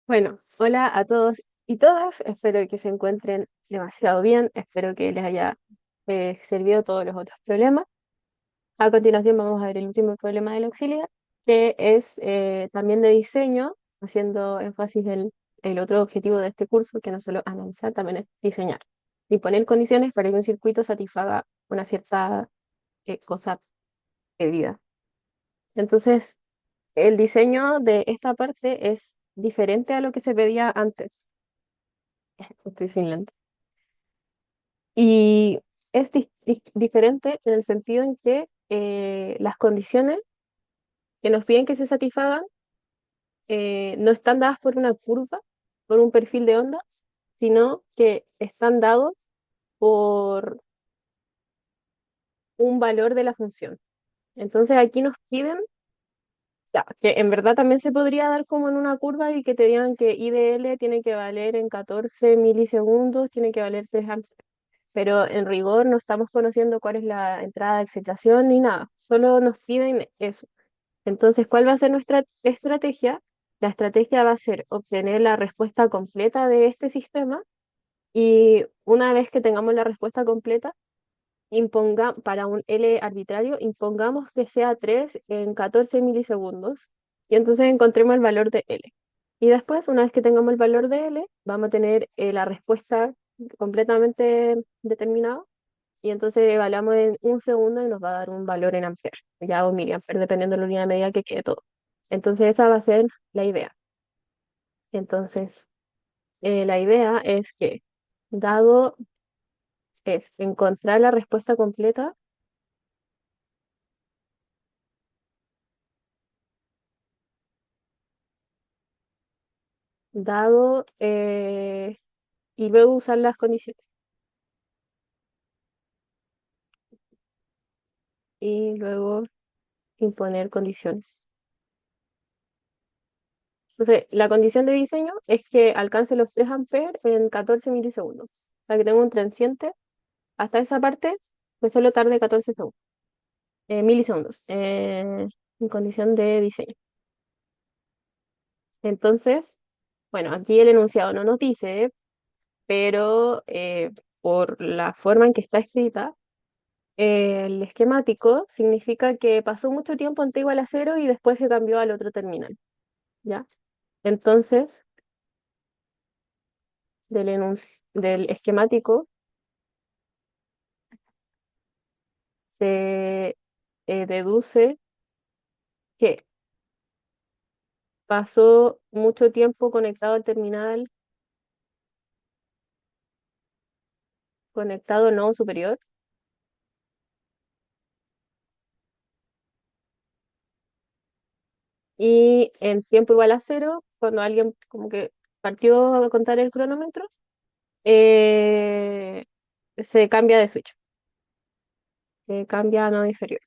Bueno, hola a todos y todas. Espero que se encuentren demasiado bien. Espero que les haya servido todos los otros problemas. A continuación vamos a ver el último problema del auxiliar, que es también de diseño, haciendo énfasis en el otro objetivo de este curso, que no solo analizar, también es diseñar y poner condiciones para que un circuito satisfaga una cierta cosa pedida. Entonces, el diseño de esta parte es diferente a lo que se pedía antes. Estoy sin lente. Y es diferente en el sentido en que las condiciones que nos piden que se satisfagan no están dadas por una curva, por un perfil de ondas, sino que están dados por un valor de la función. Entonces aquí nos piden, ya, que en verdad también se podría dar como en una curva y que te digan que I de L tiene que valer en 14 milisegundos, tiene que valer 3 amperes. Pero en rigor no estamos conociendo cuál es la entrada de excitación ni nada, solo nos piden eso. Entonces, ¿cuál va a ser nuestra estrategia? La estrategia va a ser obtener la respuesta completa de este sistema y una vez que tengamos la respuesta completa, para un L arbitrario, impongamos que sea 3 en 14 milisegundos y entonces encontremos el valor de L. Y después, una vez que tengamos el valor de L, vamos a tener la respuesta completamente determinada y entonces evaluamos en un segundo y nos va a dar un valor en amperes, ya o miliamperes, dependiendo de la unidad de medida que quede todo. Entonces esa va a ser la idea. Entonces, la idea es que, dado es encontrar la respuesta completa, dado y luego usar las condiciones. Y luego imponer condiciones. Entonces, la condición de diseño es que alcance los 3 amperes en 14 milisegundos. O sea, que tengo un transiente hasta esa parte que solo tarde 14 segundos. Milisegundos, en condición de diseño. Entonces, bueno, aquí el enunciado no nos dice, pero por la forma en que está escrita, el esquemático significa que pasó mucho tiempo en T igual a cero y después se cambió al otro terminal, ¿ya? Entonces, del esquemático se deduce que pasó mucho tiempo conectado al terminal, conectado al nodo superior, y en tiempo igual a cero, cuando alguien como que partió a contar el cronómetro, eh, se cambia de switch, se cambia a nodo inferior,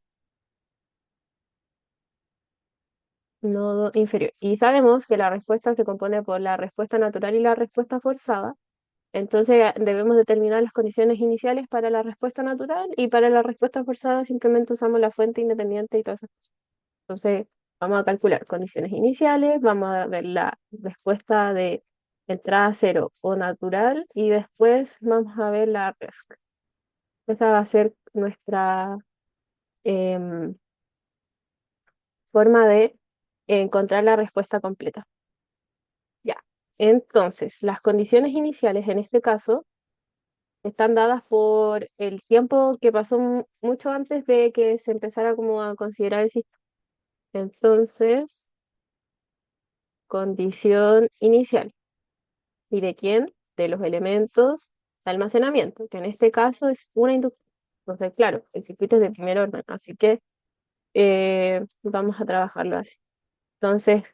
nodo inferior. Y sabemos que la respuesta se compone por la respuesta natural y la respuesta forzada. Entonces debemos determinar las condiciones iniciales para la respuesta natural y para la respuesta forzada simplemente usamos la fuente independiente y todas esas cosas. Entonces vamos a calcular condiciones iniciales, vamos a ver la respuesta de entrada cero o natural y después vamos a ver la respuesta. Esa va a ser nuestra em, forma de encontrar la respuesta completa. Ya. Entonces, las condiciones iniciales en este caso están dadas por el tiempo que pasó mucho antes de que se empezara como a considerar el sistema. Entonces, condición inicial. ¿Y de quién? De los elementos de almacenamiento, que en este caso es una inducción. Entonces, claro, el circuito es de primer orden, así que vamos a trabajarlo así. Entonces,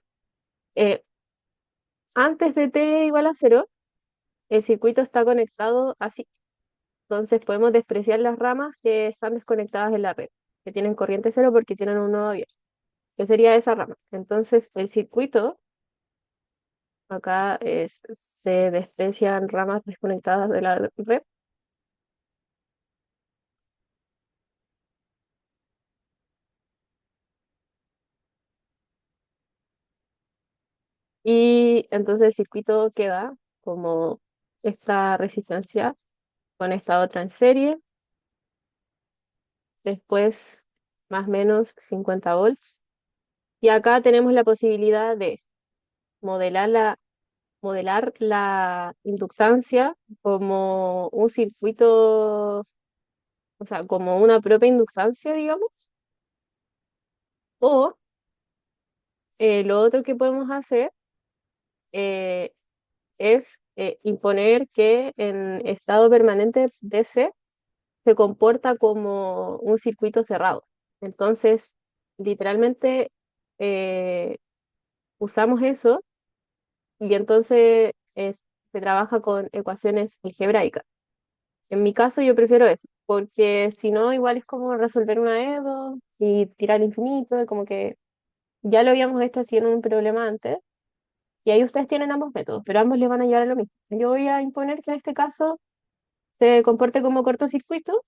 eh, antes de t igual a cero, el circuito está conectado así. Entonces podemos despreciar las ramas que están desconectadas de la red, que tienen corriente cero porque tienen un nodo abierto, que sería esa rama. Entonces el circuito, acá se desprecian ramas desconectadas de la red Y entonces el circuito queda como esta resistencia con esta otra en serie, después más o menos 50 volts. Y acá tenemos la posibilidad de modelar modelar la inductancia como un circuito, o sea, como una propia inductancia, digamos. O lo otro que podemos hacer eh, es imponer que en estado permanente DC se comporta como un circuito cerrado. Entonces, literalmente eh, usamos eso y entonces se trabaja con ecuaciones algebraicas. En mi caso yo prefiero eso, porque si no, igual es como resolver una EDO y tirar infinito, y como que ya lo habíamos hecho así en un problema antes, y ahí ustedes tienen ambos métodos, pero ambos les van a llevar a lo mismo. Yo voy a imponer que en este caso se comporte como cortocircuito,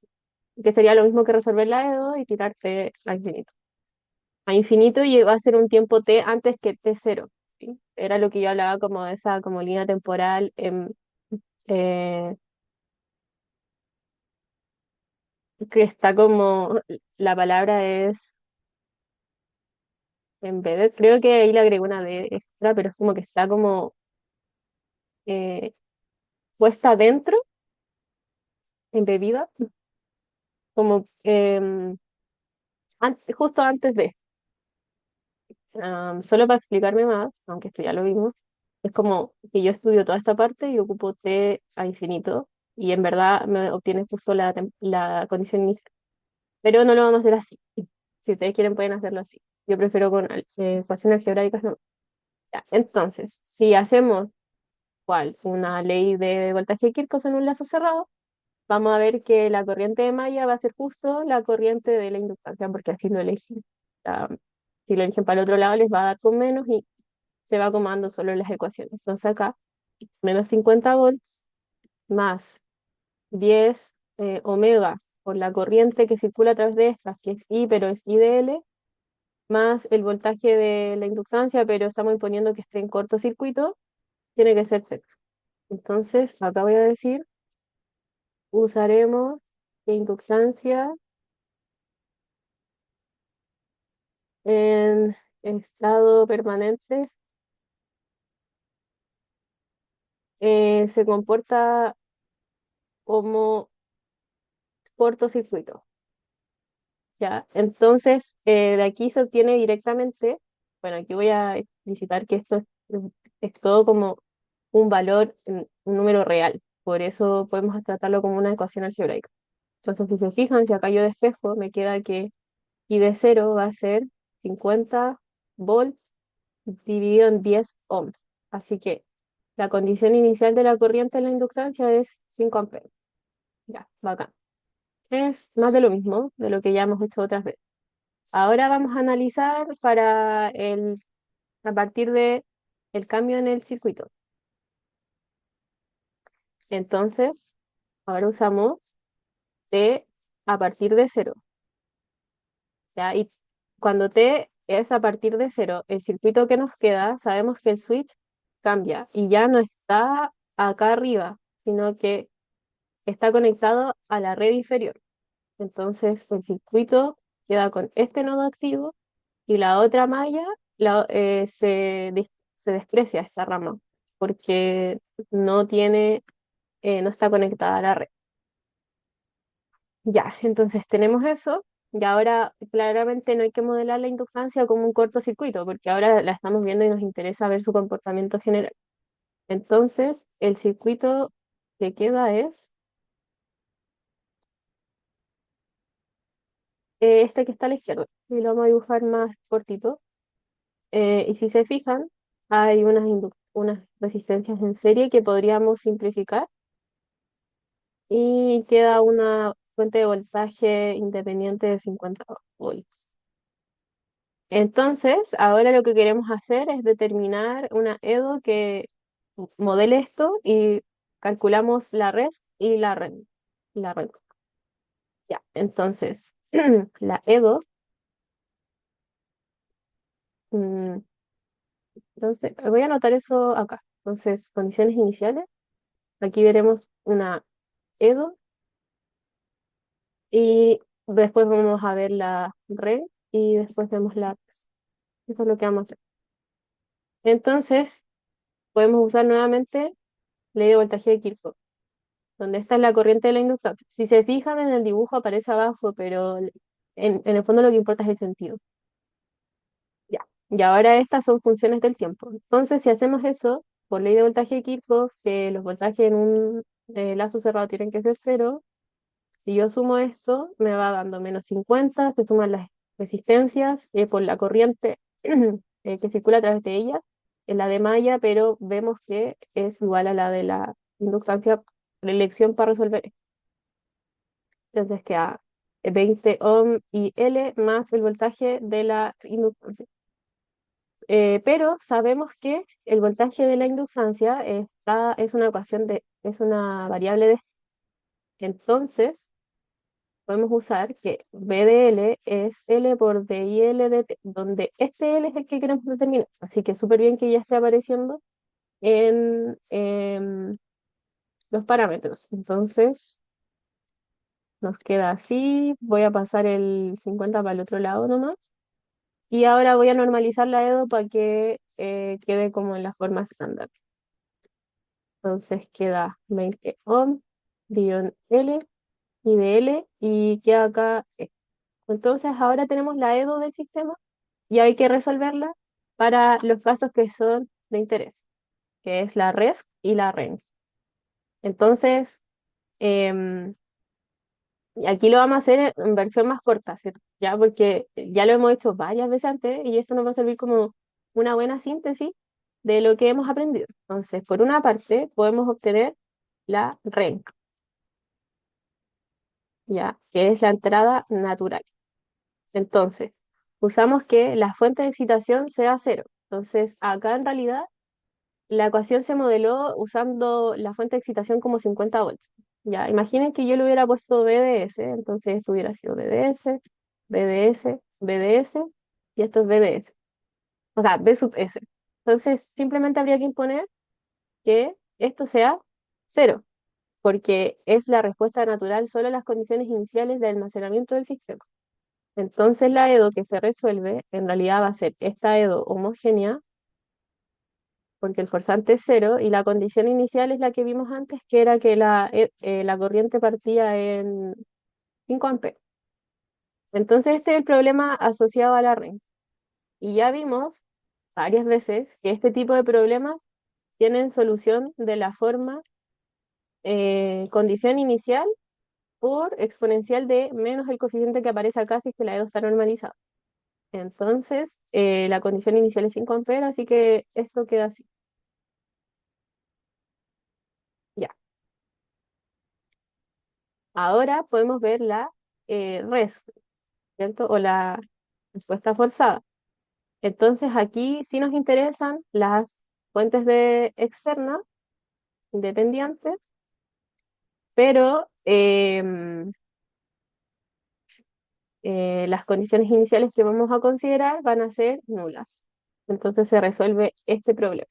que sería lo mismo que resolver la EDO y tirarse a infinito. A infinito y va a ser un tiempo t antes que t0, ¿sí? Era lo que yo hablaba como de esa como línea temporal eh, que está como, la palabra es embedded, creo que ahí le agregó una D extra, pero es como que está como eh, puesta dentro, embebida, como justo antes de. Solo para explicarme más, aunque esto ya lo vimos, es como que yo estudio toda esta parte y ocupo T a infinito, y en verdad me obtiene justo la condición inicial. Pero no lo vamos a hacer así. Si ustedes quieren, pueden hacerlo así. Yo prefiero con ecuaciones algebraicas, no. Ya, entonces, si hacemos ¿cuál? Una ley de voltaje de Kirchhoff en un lazo cerrado, vamos a ver que la corriente de malla va a ser justo la corriente de la inductancia, porque así lo eligen. Ah, si lo eligen para el otro lado, les va a dar con menos y se va acomodando solo en las ecuaciones. Entonces acá, menos 50 volts más 10 omega por la corriente que circula a través de estas, que es I, pero es I de L, más el voltaje de la inductancia, pero estamos imponiendo que esté en cortocircuito, tiene que ser cero. Entonces, acá voy a decir, usaremos inductancia en estado permanente. Se comporta como cortocircuito, ¿ya? Entonces, de aquí se obtiene directamente, bueno, aquí voy a explicitar que esto es todo como un valor, un número real, por eso podemos tratarlo como una ecuación algebraica. Entonces, si se fijan, si acá yo despejo, me queda que I de cero va a ser 50 volts dividido en 10 ohms. Así que la condición inicial de la corriente en la inductancia es 5 amperes. Ya, bacán. Es más de lo mismo, de lo que ya hemos hecho otras veces. Ahora vamos a analizar a partir de el cambio en el circuito. Entonces, ahora usamos T a partir de cero. ¿Ya? Y cuando T es a partir de cero, el circuito que nos queda, sabemos que el switch cambia y ya no está acá arriba, sino que está conectado a la red inferior. Entonces el circuito queda con este nodo activo y la otra malla se desprecia esta rama porque no está conectada a la red. Ya, entonces tenemos eso y ahora claramente no hay que modelar la inductancia como un cortocircuito porque ahora la estamos viendo y nos interesa ver su comportamiento general. Entonces el circuito que queda es este que está a la izquierda y lo vamos a dibujar más cortito. Y si se fijan, hay unas resistencias en serie que podríamos simplificar y queda una fuente de voltaje independiente de 50 volts. Entonces, ahora lo que queremos hacer es determinar una EDO que modele esto y calculamos la res y la red. Ya, entonces, la EDO, mm, Entonces, voy a anotar eso acá. Entonces, condiciones iniciales. Aquí veremos una EDO y después vamos a ver la REN y después vemos la RES. Eso es lo que vamos a hacer. Entonces, podemos usar nuevamente ley de voltaje de Kirchhoff, donde esta es la corriente de la inductancia. Si se fijan en el dibujo aparece abajo, pero en el fondo lo que importa es el sentido. Ya. Y ahora estas son funciones del tiempo. Entonces, si hacemos eso, por ley de voltaje de Kirchhoff, que los voltajes en un lazo cerrado tienen que ser cero, si yo sumo esto, me va dando -50, se suman las resistencias por la corriente que circula a través de ella, en la de malla, pero vemos que es igual a la de la inductancia por elección para resolver esto. Entonces queda 20 ohm y L más el voltaje de la inductancia. Pero sabemos que el voltaje de la inductancia es una ecuación es una variable de... Entonces, podemos usar que B de L es L por D y L de T, donde este L es el que queremos determinar. Así que súper bien que ya esté apareciendo en los parámetros. Entonces, nos queda así. Voy a pasar el 50 para el otro lado nomás. Y ahora voy a normalizar la EDO para que quede como en la forma estándar. Entonces queda 20 ohm, guión L y de L, y queda acá. Entonces ahora tenemos la EDO del sistema y hay que resolverla para los casos que son de interés, que es la RESC y la REN. Entonces, em, y aquí lo vamos a hacer en versión más corta, ¿cierto? Ya porque ya lo hemos hecho varias veces antes y esto nos va a servir como una buena síntesis de lo que hemos aprendido. Entonces, por una parte, podemos obtener la REN, ya, que es la entrada natural. Entonces, usamos que la fuente de excitación sea cero. Entonces, acá en realidad la ecuación se modeló usando la fuente de excitación como 50 volts. Ya, imaginen que yo le hubiera puesto BDS, entonces esto hubiera sido BDS, BDS, BDS, y esto es BDS. O sea, B sub S. Entonces, simplemente habría que imponer que esto sea cero, porque es la respuesta natural solo a las condiciones iniciales de almacenamiento del sistema. Entonces, la EDO que se resuelve en realidad va a ser esta EDO homogénea porque el forzante es cero y la condición inicial es la que vimos antes, que era que la corriente partía en 5 amperes. Entonces este es el problema asociado a la red. Y ya vimos varias veces que este tipo de problemas tienen solución de la forma condición inicial por exponencial de menos el coeficiente que aparece acá si es que la EDO está normalizada. Entonces, la condición inicial es 5 amperes, así que esto queda así. Ya. Ahora podemos ver la res, ¿cierto? O la respuesta forzada. Entonces aquí sí nos interesan las fuentes de externas, independientes, pero las condiciones iniciales que vamos a considerar van a ser nulas. Entonces se resuelve este problema.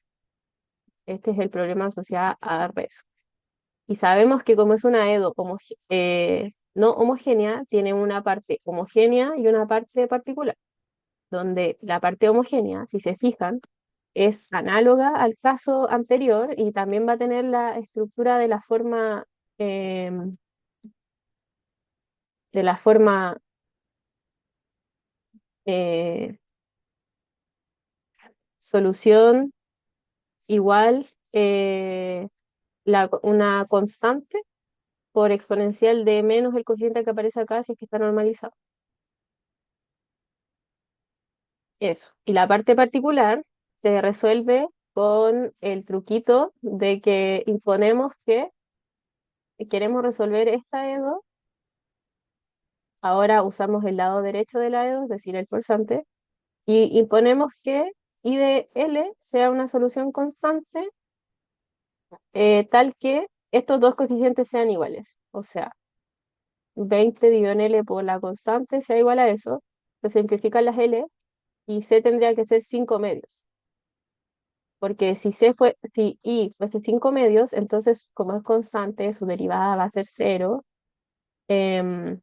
Este es el problema asociado a res. Y sabemos que como es una EDO no homogénea, tiene una parte homogénea y una parte particular, donde la parte homogénea, si se fijan, es análoga al caso anterior y también va a tener la estructura em, de la forma eh, solución igual una constante por exponencial de menos el coeficiente que aparece acá si es que está normalizado. Eso. Y la parte particular se resuelve con el truquito de que imponemos que queremos resolver esta EDO. Ahora usamos el lado derecho de la EDO, es decir, el forzante, y imponemos que I de L sea una solución constante tal que estos dos coeficientes sean iguales. O sea, 20 dividido en L por la constante sea igual a eso, se simplifican las L y C tendría que ser 5 medios. porque si i fuese 5 medios, entonces como es constante, su derivada va a ser cero. em,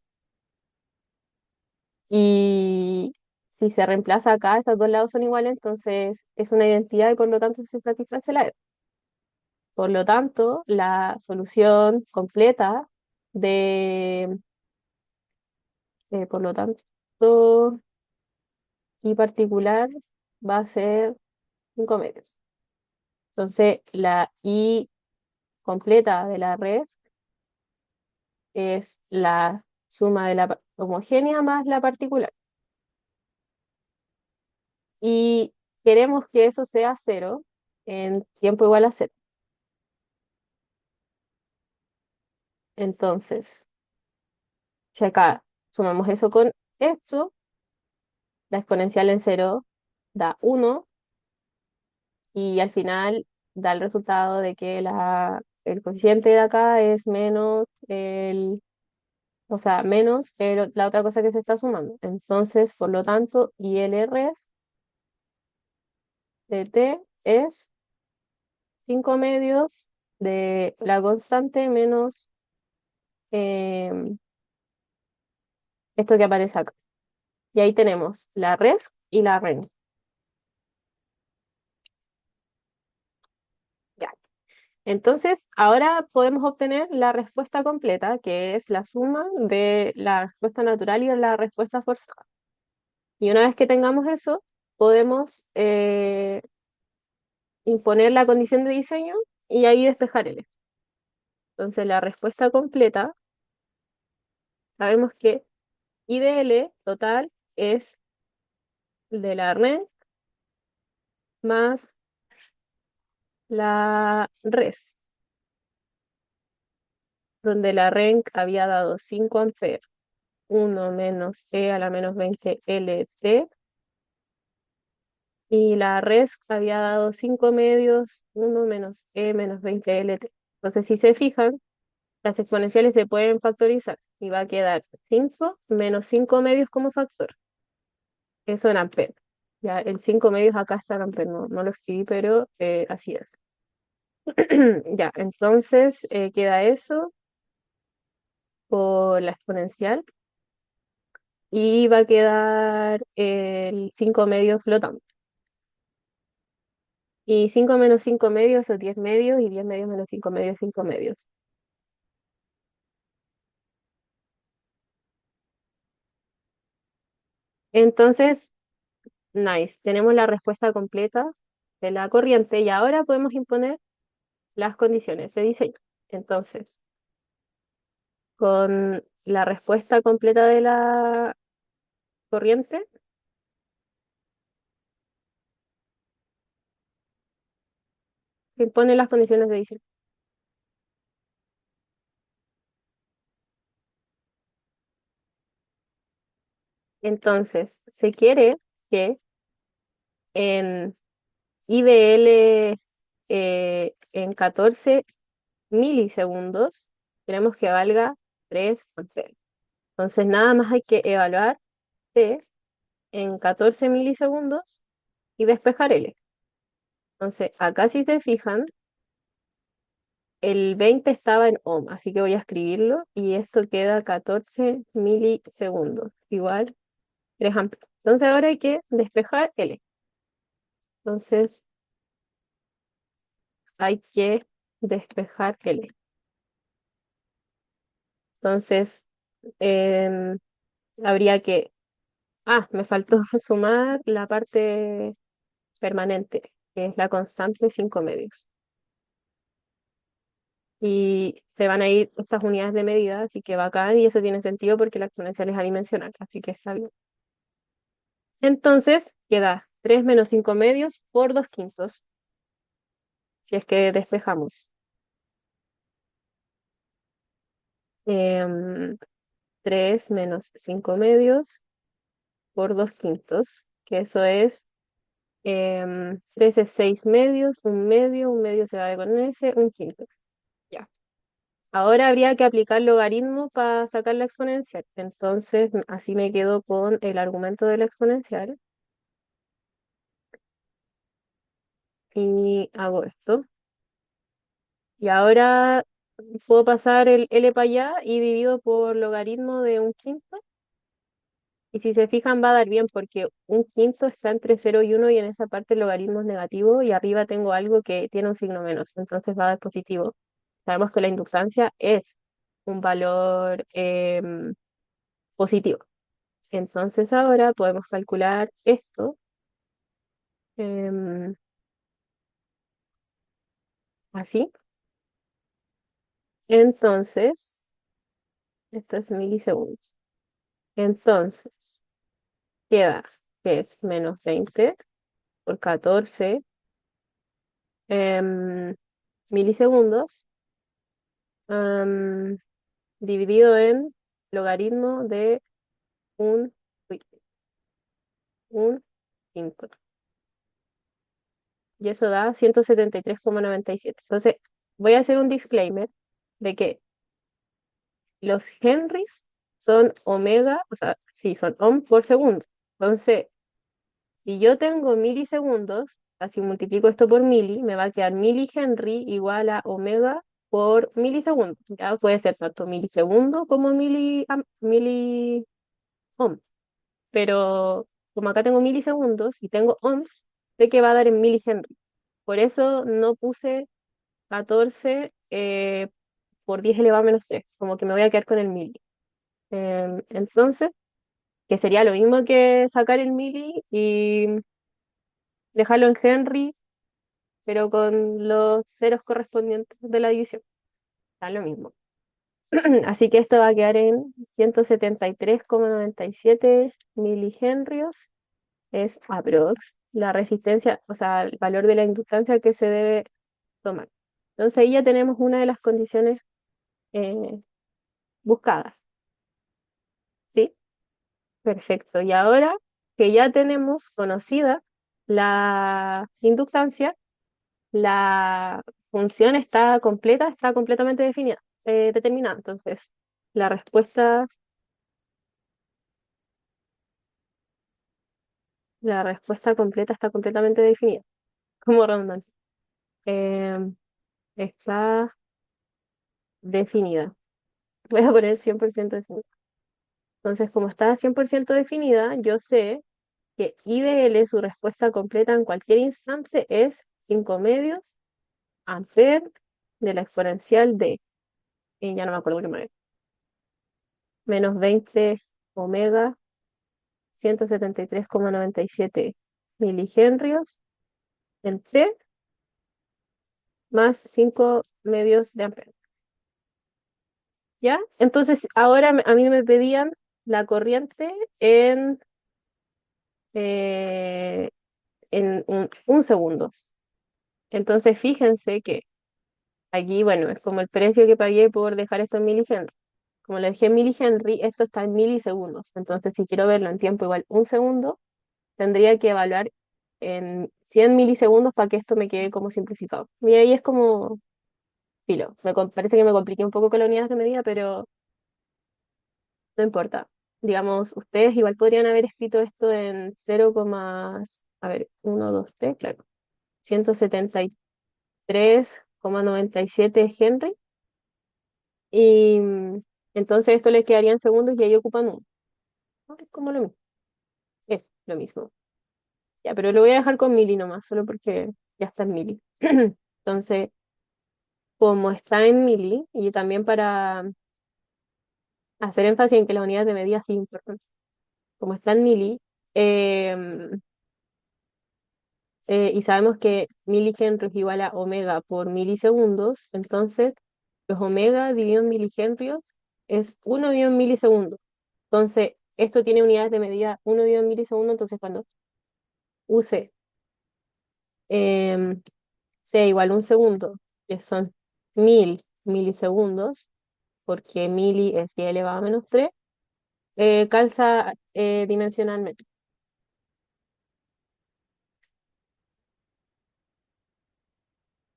y si se reemplaza acá, estos dos lados son iguales, entonces es una identidad y por lo tanto se satisface la E. Por lo tanto, la solución completa de, por lo tanto, y particular va a ser 5 medios. Entonces, la i completa de la red es la suma de la homogénea más la particular. Y queremos que eso sea cero en tiempo igual a cero. Entonces, si acá sumamos eso con esto, la exponencial en cero da 1 y al final da el resultado de que el coeficiente de acá es menos o sea, menos la otra cosa que se está sumando. Entonces, por lo tanto, ILRS de t es 5 medios de la constante menos em, esto que aparece acá. Y ahí tenemos la res y la ren. Ya. Entonces, ahora podemos obtener la respuesta completa, que es la suma de la respuesta natural y de la respuesta forzada. Y una vez que tengamos eso, podemos imponer la condición de diseño y ahí despejar el. Entonces, la respuesta completa, sabemos que IDL total es de la ren más la res, donde la ren había dado 5 amperes, 1 menos E a la menos 20 LT, y la res había dado 5 medios, 1 menos E menos 20 LT. Entonces, si se fijan, las exponenciales se pueden factorizar y va a quedar 5 menos 5 medios como factor. Eso en amperes. Ya, el 5 medios acá está en amperes, no lo escribí, pero así es. Ya, entonces queda eso por la exponencial y va a quedar el 5 medios flotando. Y 5 menos 5 medios o 10 medios y 10 medios menos 5 medios, 5 medios. Entonces, nice, tenemos la respuesta completa de la corriente y ahora podemos imponer las condiciones de diseño. Entonces, con la respuesta completa de la corriente, se imponen las condiciones de diseño. Entonces, se quiere que en IDL en 14 milisegundos, queremos que valga 3 amperes. Entonces, nada más hay que evaluar T en 14 milisegundos y despejar L. Entonces, acá si se fijan, el 20 estaba en ohm, así que voy a escribirlo y esto queda 14 milisegundos, igual 3 amperes. Entonces, ahora hay que despejar L. Entonces, hay que despejar L. Entonces, em, habría que... Ah, me faltó sumar la parte permanente, que es la constante 5 medios. Y se van a ir estas unidades de medida, así que bacán, y eso tiene sentido porque la exponencial es adimensional, así que está bien. Entonces, queda 3 menos 5 medios por 2 quintos, si es que despejamos. Em, 3 menos 5 medios por 2 quintos, que eso es 3 es 6 medios, un medio se va con ese, un quinto. Ya. Ahora habría que aplicar logaritmo para sacar la exponencial. Entonces, así me quedo con el argumento de la exponencial. y hago esto. Y ahora puedo pasar el L para allá y divido por logaritmo de un quinto. Y si se fijan va a dar bien porque un quinto está entre 0 y 1 y en esa parte el logaritmo es negativo y arriba tengo algo que tiene un signo menos, entonces va a dar positivo. Sabemos que la inductancia es un valor positivo. Entonces ahora podemos calcular esto em, así. Entonces, esto es milisegundos. Entonces, queda que es menos 20 por 14 milisegundos em, dividido en logaritmo de un, uy, un quinto. Y eso da 173,97. Entonces, voy a hacer un disclaimer de que los henrys son omega, o sea, sí, son ohm por segundo. Entonces, si yo tengo milisegundos, así multiplico esto por mili, me va a quedar milihenry igual a omega por milisegundo. Ya puede ser tanto milisegundo como mili ohm. Pero como acá tengo milisegundos y tengo ohms, sé que va a dar en milihenry. Por eso no puse 14 por 10 elevado a menos 3, como que me voy a quedar con el mili. Entonces, que sería lo mismo que sacar el mili y dejarlo en Henry, pero con los ceros correspondientes de la división. Da lo mismo. Así que esto va a quedar en 173,97 milihenrios. Es aprox la resistencia, o sea, el valor de la inductancia que se debe tomar. Entonces ahí ya tenemos una de las condiciones eh, buscadas, ¿sí? Perfecto. Y ahora que ya tenemos conocida la inductancia, la función está completa, está completamente definida, determinada. Entonces, la respuesta, la respuesta completa está completamente definida, como redundante. Em, Está definida. Voy a poner 100% definida. Entonces, como está 100% definida, yo sé que I de L, su respuesta completa en cualquier instante es 5 medios amper de la exponencial de, y ya no me acuerdo qué más es, menos 20 omega 173,97 milihenrios en T más 5 medios de amper. ¿Ya? Entonces, ahora a mí me pedían la corriente eh, en un segundo. Entonces, fíjense que aquí, bueno, es como el precio que pagué por dejar esto en milihenry. Como le dejé en milihenry, esto está en milisegundos. Entonces, si quiero verlo en tiempo igual un segundo, tendría que evaluar en 100 milisegundos para que esto me quede como simplificado. Y ahí es como filo. Parece que me compliqué un poco con las unidades de medida, pero no importa. Digamos, ustedes igual podrían haber escrito esto en 0, a ver, 1, 2, 3, claro. 173,97 Henry. Y entonces esto les quedaría en segundos y ahí ocupan uno. ¿No? Es como lo mismo. Es lo mismo. Ya, pero lo voy a dejar con mili nomás, solo porque ya está en mili. Entonces, como está en mili, y también para hacer énfasis en que las unidades de medida sí importan, como está en mili, em, y sabemos que milihenrios es igual a omega por milisegundos, entonces los omega dividido en milihenrios es 1 dividido en milisegundos. Entonces, esto tiene unidades de medida 1 dividido en milisegundos, entonces cuando use em, C igual a un segundo, que son 1000 milisegundos, porque mili es 10 elevado a menos 3, calza dimensionalmente.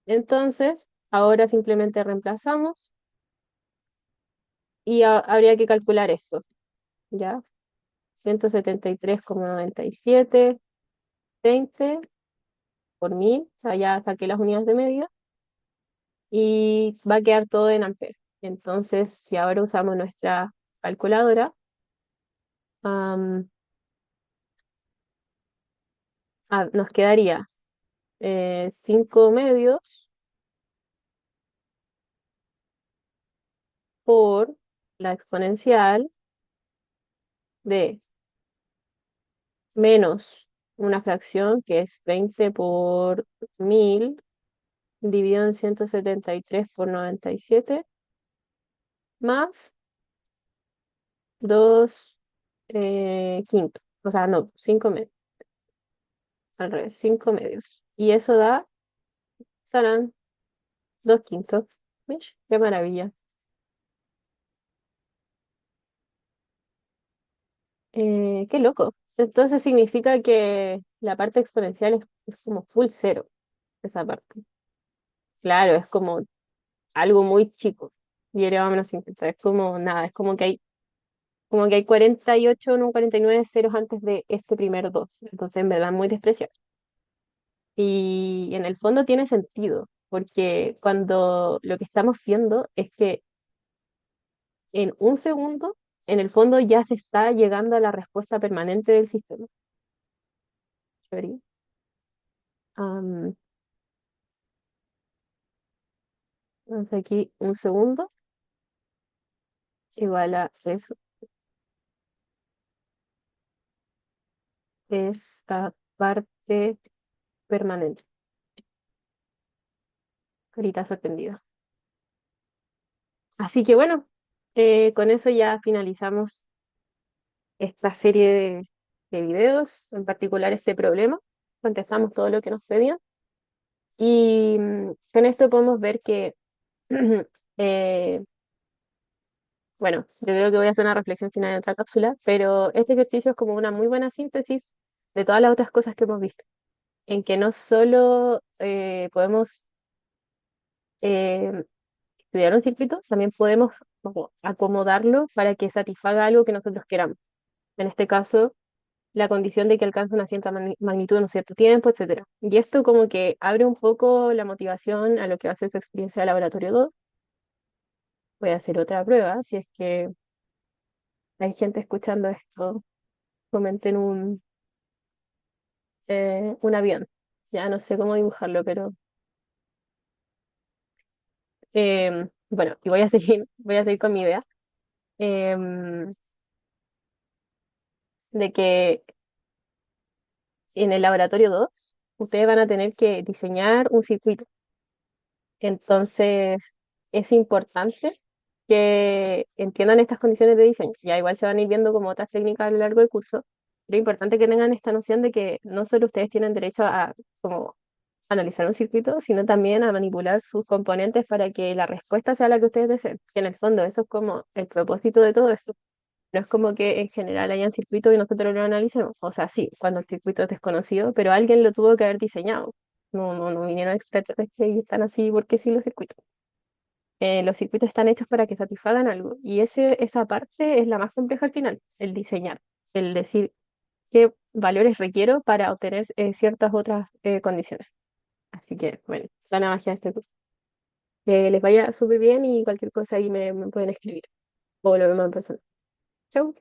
Entonces, ahora simplemente reemplazamos y habría que calcular esto, ¿ya? 173,97, 20 por 1000, o sea, ya saqué las unidades de medida y va a quedar todo en amperes. Entonces, si ahora usamos nuestra calculadora, am, nos quedaría 5 medios por la exponencial de menos una fracción que es 20 por 1000 dividido en 173 por 97 más 2 quintos. O sea, no, 5 medios. Al revés, 5 medios. Y eso da, serán 2 quintos. Mish, qué maravilla. Qué loco. Entonces significa que la parte exponencial es como full cero, esa parte. Claro, es como algo muy chico. Y elevado a menos 50. Es como nada, es como que hay 48, no 49 ceros antes de este primer 2. Entonces, en verdad, muy despreciable. Y en el fondo tiene sentido, porque cuando lo que estamos viendo es que en un segundo, en el fondo ya se está llegando a la respuesta permanente del sistema. Chévere. Am, entonces aquí un segundo igual a eso, es la parte permanente. Carita sorprendida. Así que bueno, con eso ya finalizamos esta serie de videos, en particular este problema. Contestamos todo lo que nos pedían. Y con esto podemos ver que, eh, bueno, yo creo que voy a hacer una reflexión final en otra cápsula, pero este ejercicio es como una muy buena síntesis de todas las otras cosas que hemos visto, en que no solo podemos eh, estudiar un circuito, también podemos como acomodarlo para que satisfaga algo que nosotros queramos. En este caso, la condición de que alcance una cierta magnitud en un cierto tiempo, etcétera. Y esto como que abre un poco la motivación a lo que va a ser su experiencia de laboratorio 2. Voy a hacer otra prueba, si es que hay gente escuchando esto, comenten un avión. Ya no sé cómo dibujarlo, pero bueno, y voy a seguir con mi idea em, de que en el laboratorio 2 ustedes van a tener que diseñar un circuito. Entonces, es importante que entiendan estas condiciones de diseño. Ya igual se van a ir viendo como otras técnicas a lo largo del curso, pero es importante que tengan esta noción de que no solo ustedes tienen derecho a como analizar un circuito, sino también a manipular sus componentes para que la respuesta sea la que ustedes deseen. Que en el fondo eso es como el propósito de todo esto. No es como que en general hayan circuitos y nosotros lo analicemos. O sea, sí, cuando el circuito es desconocido, pero alguien lo tuvo que haber diseñado. No, no, no vinieron extraterrestres y están así porque sí los circuitos. Los circuitos están hechos para que satisfagan algo. Y esa parte es la más compleja al final, el diseñar, el decir qué valores requiero para obtener ciertas otras condiciones. Así que, bueno, esa es la magia de este curso. Que les vaya súper bien y cualquier cosa ahí me pueden escribir o lo vemos en persona. Chau.